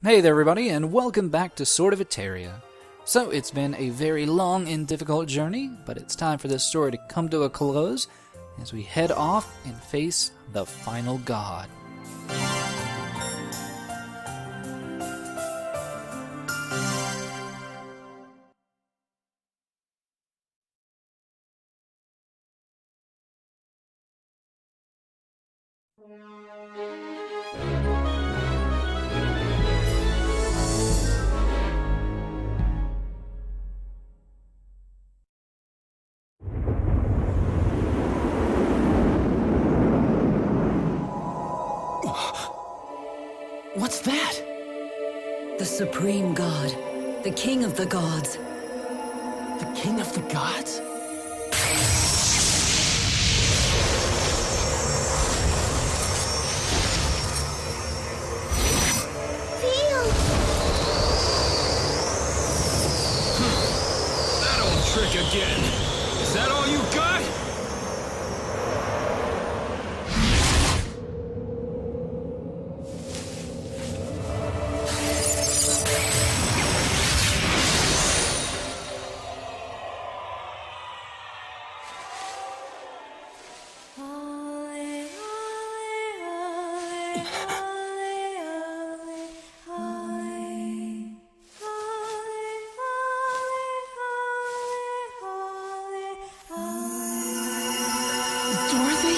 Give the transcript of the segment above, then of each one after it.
Hey there everybody, and welcome back to Sword of Etheria. So, it's been a very long and difficult journey, but it's time for this story to come to a close as we head off and face the final god. What's that? The supreme god, the king of the gods. The king of the gods? That old trick again. Is that all you got? Dorothy?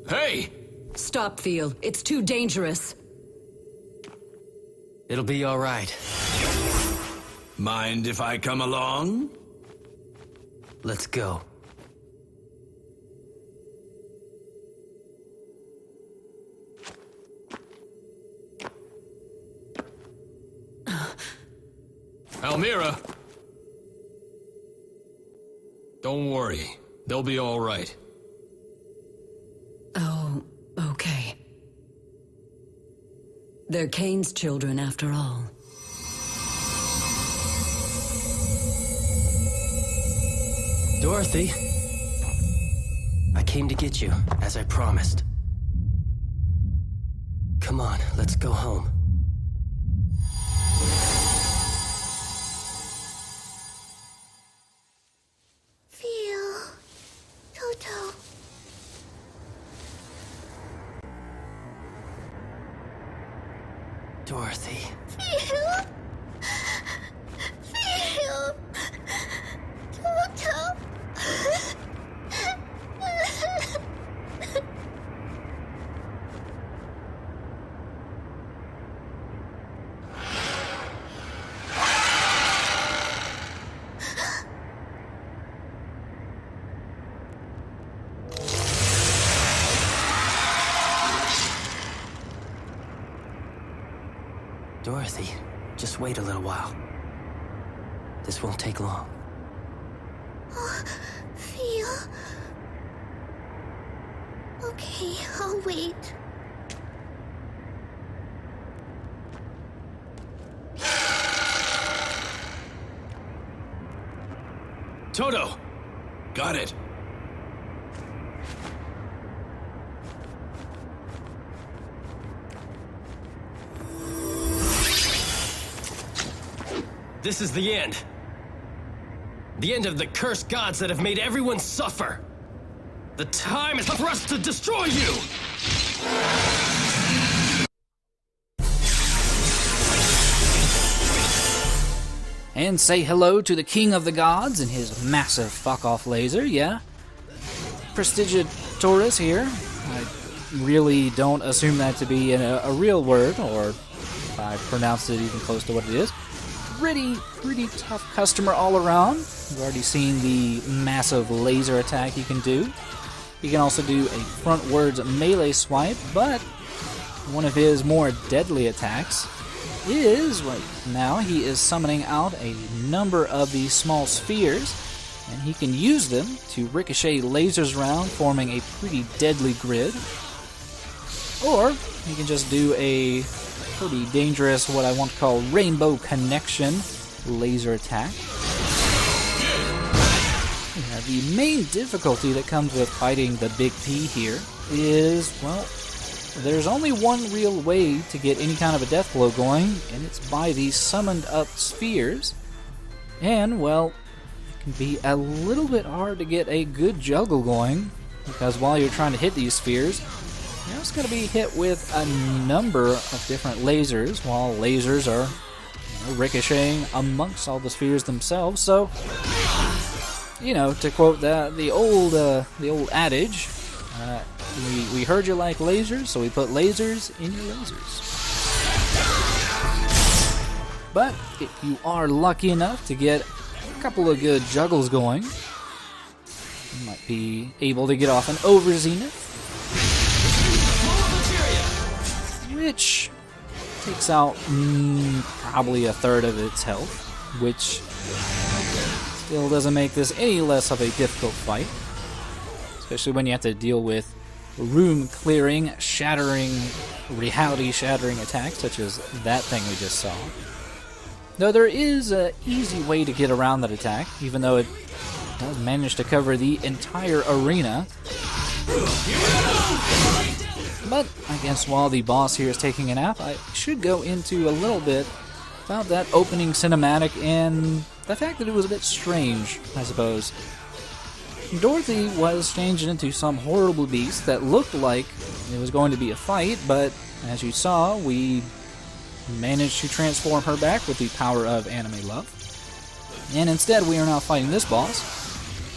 Hey! Stop, Theo. It's too dangerous. It'll be all right. Mind if I come along? Let's go. Almira! Don't worry. They'll be all right. Oh, okay. They're Cain's children, after all. Dorothy, I came to get you, as I promised. Come on, let's go home. Feel, Toto. Dorothy. Feel, feel, Toto. Dorothy, just wait a little while. This won't take long. Feel. Okay, I'll wait. Toto! Got it. This is the end. The end of the cursed gods that have made everyone suffer. The time is up for us to destroy you! And say hello to the king of the gods and his massive fuck-off laser, yeah? Prestigiatorus here. I really don't assume that to be a real word, or if I pronounced it even close to what it is. Pretty tough customer all around. You've already seen the massive laser attack he can do. He can also do a frontwards melee swipe, but one of his more deadly attacks is, right now, he is summoning out a number of these small spheres, and he can use them to ricochet lasers around, forming a pretty deadly grid. Or he can just do a pretty dangerous, what I want to call rainbow connection laser attack. Yeah, the main difficulty that comes with fighting the Big P here is, well, there's only one real way to get any kind of a death blow going, and it's by these summoned up spheres. And, well, it can be a little bit hard to get a good juggle going, because while you're trying to hit these spheres, you're also going to be hit with a number of different lasers, while lasers are ricocheting amongst all the spheres themselves. So, to quote the old adage, we heard you like lasers, so we put lasers in your lasers. But if you are lucky enough to get a couple of good juggles going, you might be able to get off an over zenith, which takes out probably a third of its health, which still doesn't make this any less of a difficult fight, especially when you have to deal with room-clearing, shattering, reality-shattering attacks, such as that thing we just saw. Though there is an easy way to get around that attack, even though it does manage to cover the entire arena. But I guess while the boss here is taking a nap, I should go into a little bit about that opening cinematic and the fact that it was a bit strange, I suppose. Dorothy was changed into some horrible beast that looked like it was going to be a fight, but as you saw, we managed to transform her back with the power of anime love. And instead, we are now fighting this boss.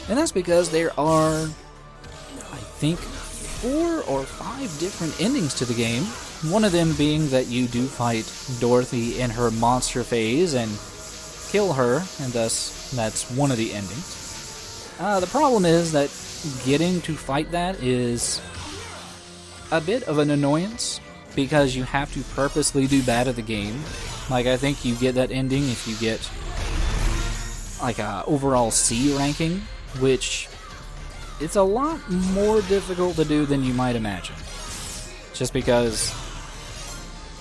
And that's because there are, I think, 4 or 5 different endings to the game. One of them being that you do fight Dorothy in her monster phase and kill her, and thus that's one of the endings. The problem is that getting to fight that is a bit of an annoyance, because you have to purposely do bad at the game. Like, I think you get that ending if you get like a overall C ranking, which it's a lot more difficult to do than you might imagine. Just because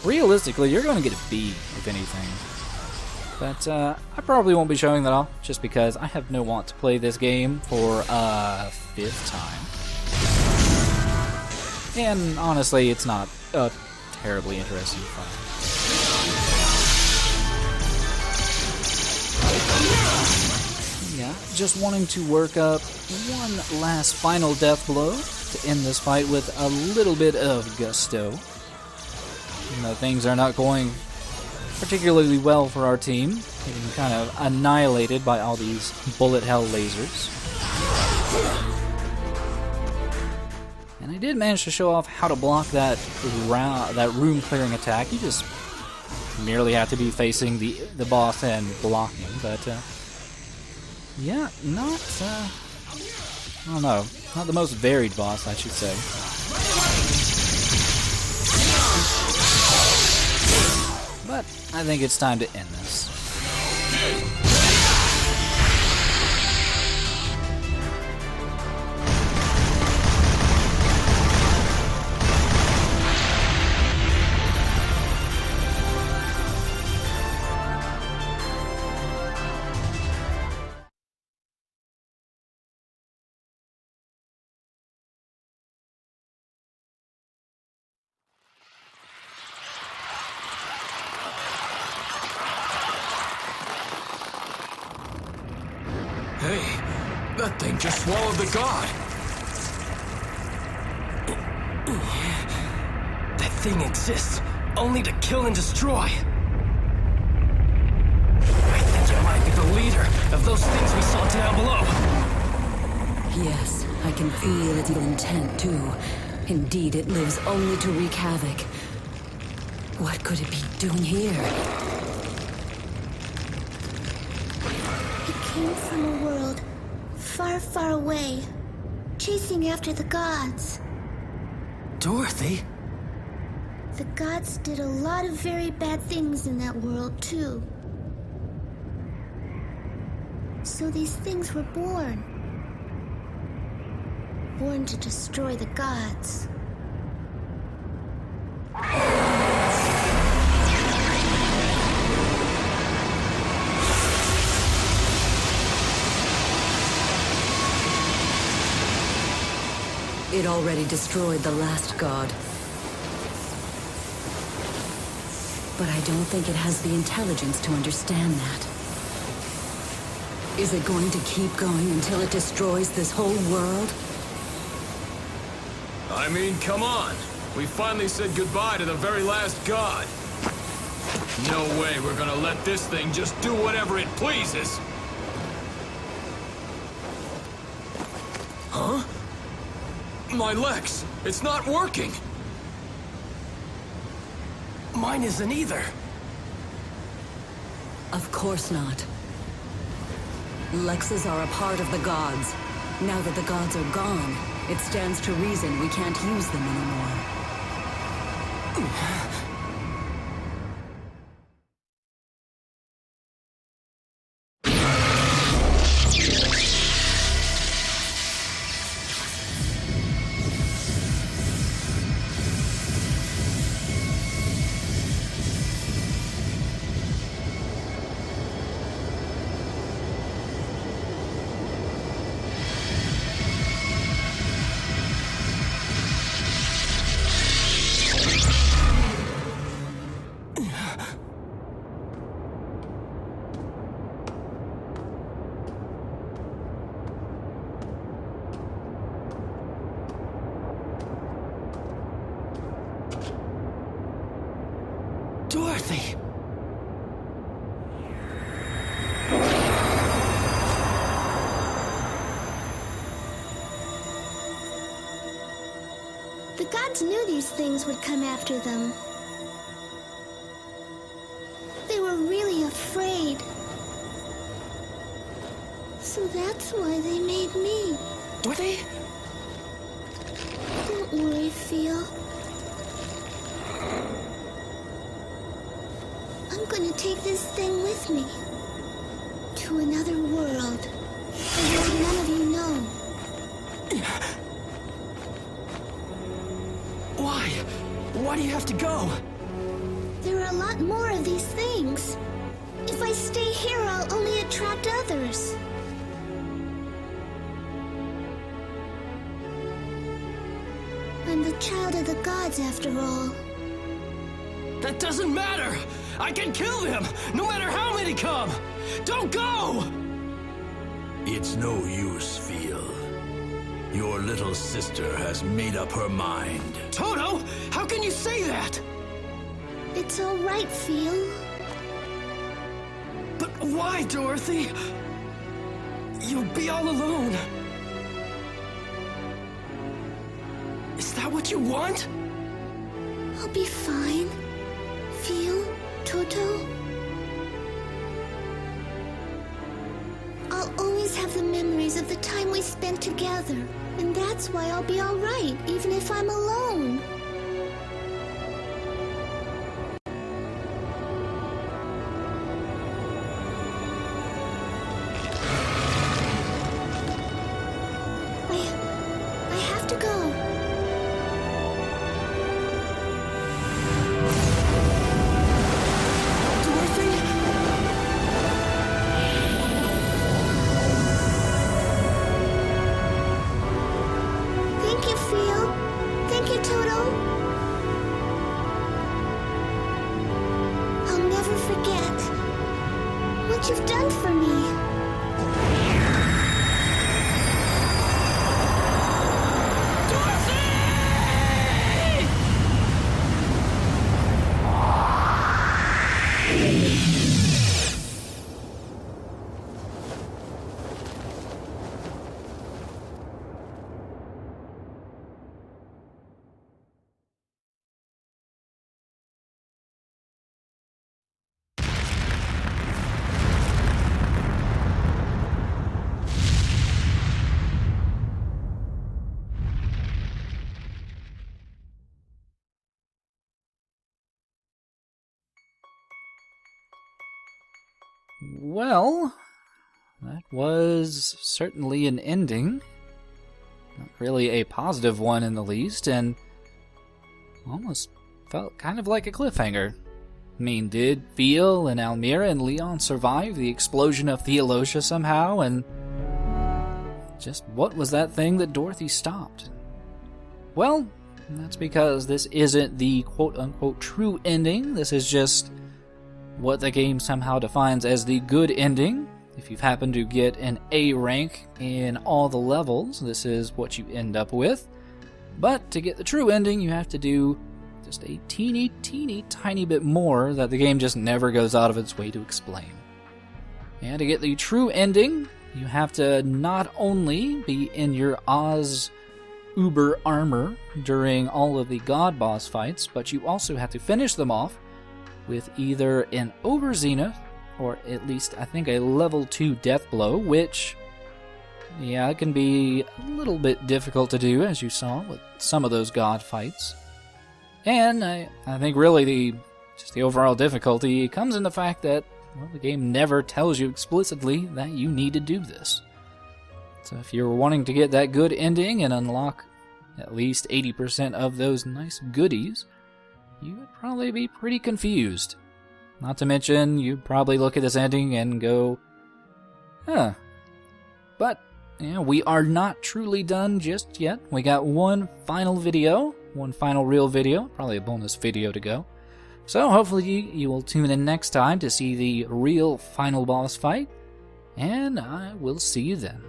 realistically you're going to get a B if anything. But I probably won't be showing that off, just because I have no want to play this game for a 5th time. And honestly, it's not a terribly interesting fight. Yeah, just wanting to work up one last final death blow to end this fight with a little bit of gusto. Things are not going particularly well for our team, getting kind of annihilated by all these bullet hell lasers. And I did manage to show off how to block that room clearing attack. You just merely have to be facing the boss and blocking, but yeah, not I don't know, not the most varied boss, I should say. But I think it's time to end this. Hey, that thing just swallowed the god. That thing exists only to kill and destroy. I think it might be the leader of those things we saw down below. Yes, I can feel its evil intent too. Indeed, it lives only to wreak havoc. What could it be doing here? It came from a world far, far away, chasing after the gods. Dorothy? The gods did a lot of very bad things in that world, too. So these things were born. Born to destroy the gods. It already destroyed the last god. But I don't think it has the intelligence to understand that. Is it going to keep going until it destroys this whole world? I mean, come on. We finally said goodbye to the very last god. No way we're gonna let this thing just do whatever it pleases. Huh? My Lex, it's not working. Mine isn't either. Of course not. Lexes are a part of the gods. Now that the gods are gone, it stands to reason we can't use them anymore. Dorothy! The gods knew these things would come after them. They were really afraid. So that's why they made me. Were they? Don't worry, Phil. I'm gonna take this thing with me. To another world. A world none of you know. Why? Why do you have to go? There are a lot more of these things. If I stay here, I'll only attract others. I'm the child of the gods, after all. That doesn't matter! I can kill them, no matter how many come! Don't go! It's no use, Phil. Your little sister has made up her mind. Toto, how can you say that? It's all right, Phil. But why, Dorothy? You'll be all alone. Is that what you want? I'll be fine. Phil, Toto. I'll always have the memories of the time we spent together. And that's why I'll be all right, even if I'm alone. I have to go. Thank you, Phil. Thank you, Toto. I'll never forget what you've done for me. Well, that was certainly an ending. Not really a positive one in the least, and almost felt kind of like a cliffhanger. I mean, did Theo and Almira and Leon survive the explosion of Theologia somehow? And just what was that thing that Dorothy stopped? Well, that's because this isn't the quote-unquote true ending. This is just what the game somehow defines as the good ending. If you've happened to get an A rank in all the levels, this is what you end up with. But to get the true ending, you have to do just a teeny tiny bit more that the game just never goes out of its way to explain. And to get the true ending, you have to not only be in your Oz Uber armor during all of the God boss fights, but you also have to finish them off with either an Over Zenith, or at least I think a level 2 Death Blow, which, yeah, it can be a little bit difficult to do, as you saw with some of those God fights. And I think really the overall difficulty comes in the fact that, well, the game never tells you explicitly that you need to do this. So if you're wanting to get that good ending and unlock at least 80% of those nice goodies, you would probably be pretty confused. Not to mention, you'd probably look at this ending and go, huh. But, yeah, we are not truly done just yet. We got one final real video, probably a bonus video to go. So hopefully you will tune in next time to see the real final boss fight, and I will see you then.